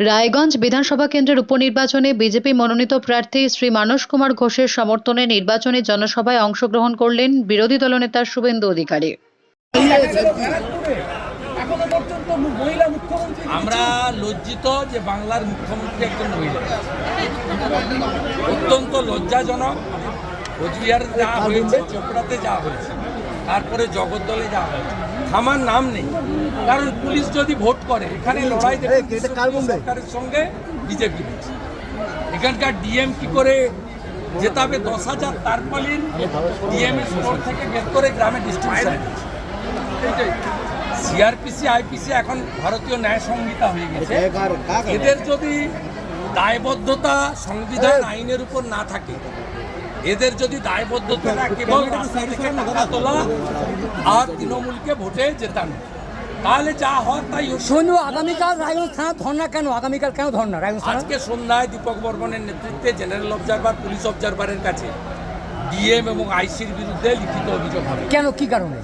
রায়গঞ্জ বিধানসভা কেন্দ্রের উপনির্বাচনে বিজেপি মনোনীত প্রার্থী শ্রী মানস কুমার ঘোষের সমর্থনে নির্বাচনী জনসভায় অংশগ্রহণ করলেন বিরোধী দলনেতা শুভেন্দু অধিকারী। আমরা লজ্জিত যে বাংলার মুখ্যমন্ত্রী একজন মহিলা। অত্যন্ত লজ্জাজনক। কোচবিহারে যা হয়েছে, চোপড়াতে যা হয়েছে, তারপরে জগদ্দলে যা হয়েছে, থামার নাম নেই। কারণ পুলিশ যদি ভোট করে, এখানে লড়াই সরকারের সঙ্গে বিজেপি। এখানকার ডিএম কি করে জেতাবে? 10,000 তারপলিন ডিএম এর স্টোর থেকে বের করে গ্রামে ডিস্ট্রিবিউশন। সিআরপিসি আইপিসি এখন ভারতীয় ন্যায় সংহিতা হয়ে গেছে। এদের যদি দায়বদ্ধতা সংবিধান আইনের উপর না থাকে, এদের যদি দায়বদ্ধতা কেবল রাস্তা থেকে টাকা তোলা আর তৃণমূলকে ভোটে জেতানো, তাহলে যা হয় তাই। আগামীকাল রায়গঞ্জ থানা ধর্ণা কেন? আগামীকাল কেন ধর্ণা? আজকে সন্ধ্যায় দীপক বর্মনের নেতৃত্বে জেনারেল অবজারভার, পুলিশ অবজারভারের কাছে ডিএম এবং আইসির বিরুদ্ধে লিখিত অভিযোগ হবে। কেন? কি কারণে?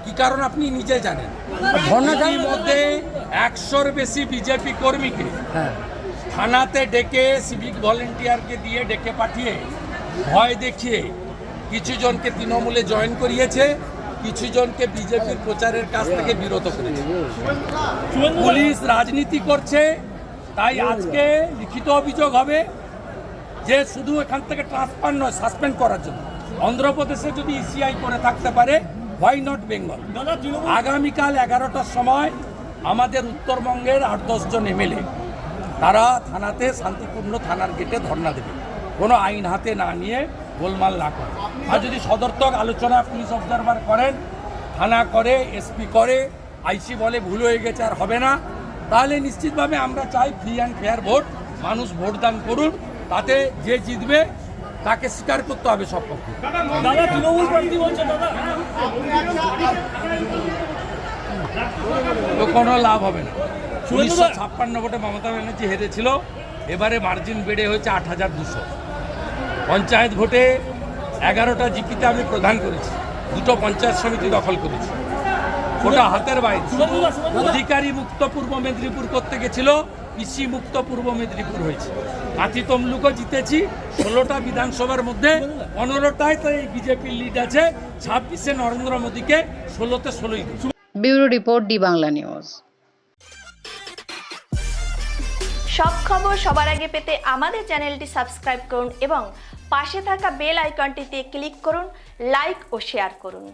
কি কারণ আপনি নিজে জানেন। ধর্ণার মধ্যে 100-র বেশি বিজেপি কর্মীকে থানাতে ডেকে, সিভিক ভলেন্টিয়ারকে দিয়ে ডেকে পাঠিয়ে ভয় দেখিয়ে কিছু জনকে তৃণমূলে জয়েন করিয়েছে, কিছু জনকে বিজেপির প্রচারের কাছ থেকে বিরত করেছে। পুলিশ রাজনীতি করছে, তাই আজকে লিখিত অভিযোগ হবে যে শুধু এখান থেকে ট্রান্সফার নয়, সাসপেন্ড করার জন্য। অন্ধ্রপ্রদেশে যদি ইসিআই করে থাকতে পারে, হোয়াই নট বেঙ্গল? আগামীকাল 11টার সময় আমাদের উত্তরবঙ্গের 8-10 জন এমএলএ তারা থানাতে শান্তিপূর্ণ থানার গেটে ধর্ণা দেবে, কোনো আইন হাতে না নিয়ে, গোলমাল না করে। আর যদি সদর্থক আলোচনা পুলিশ অবজারভার করেন, থানা করে, এসপি করে, আইসি বলে ভুল হয়ে গেছে আর হবে না, তাহলে নিশ্চিতভাবে আমরা চাই ফ্রি অ্যান্ড ফেয়ার ভোট। মানুষ ভোটদান করুন, তাতে যে জিতবে তাকে স্বীকার করতে হবে সব পক্ষে। তো কোনো লাভ হবে না। 1956 ভোটে মমতা ব্যানার্জি হেরেছিল, এবারে মার্জিন বেড়ে হয়েছে 8,200। পঞ্চায়েত ভোটে 11টা জিপিতে আমি প্রধান করেছি, 2টো পঞ্চায়েত সমিতি দখল করেছি। ওটা হাতের বাইরে। অধিকারী মুক্ত পূর্ব মেদিনীপুর করতে গেছিল, পিসি মুক্ত পূর্ব মেদিনীপুর হয়েছে। কাঁথি তমলুকও জিতেছি। 16টা বিধানসভার মধ্যে 15টায় তো এই বিজেপির লিড আছে। 26-এ নরেন্দ্র মোদীকে, 16তে 16ই। Bureau report, D Bangla news. সব খবর সবার আগে পেতে আমাদের চ্যানেলটি সাবস্ক্রাইব করুন এবং পাশে থাকা বেল আইকনটিতে ক্লিক করুন। লাইক ও শেয়ার করুন।